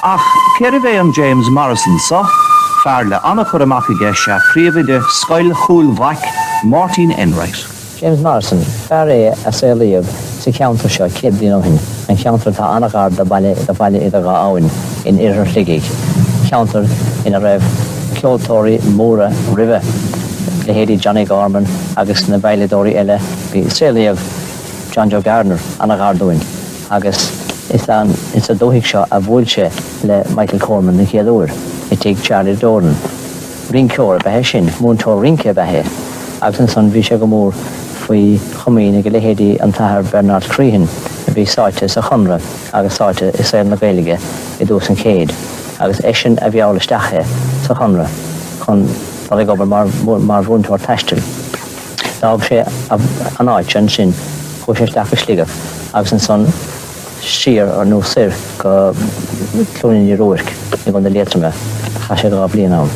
Ach, Pierre James Morrison, so, Farle, Anna Curamaka se príomh de Scoil 𝐂𝐂É Martin Enright. James Morrison, Farre a Seliov, the counter shot, Kid Dinohin, and counter to Anagar, the Valley of Owen in Irrigate, counter in a rev, Kyotori, Mora, River, the Hedy Johnny Gorman, August in the Valley Dory Ella, the Seliov, John Joe Gardner, Anagar doing, August. It's a dohig shot of Woolshe, le Michael Corman, the Kiadur. It take Charlie Dornan. Rinkor Baheshin, Muntor Rinke Bahe. Agson Vishagamur, Fui Homini, Gilehedi, and Tahar Bernard Crehan. Be Sartes a Honra, Agus Sarte, Israel Nagelige, Edosan Cade. Agus Eshin Avial Stache, Sahonra, Con Barigober Marvun to Tashtil. Dog she an arch and shin, Hoshe Staffisliga. Agson son. Sheer or no sir go cloning your work. You're going to let them. I should have been on.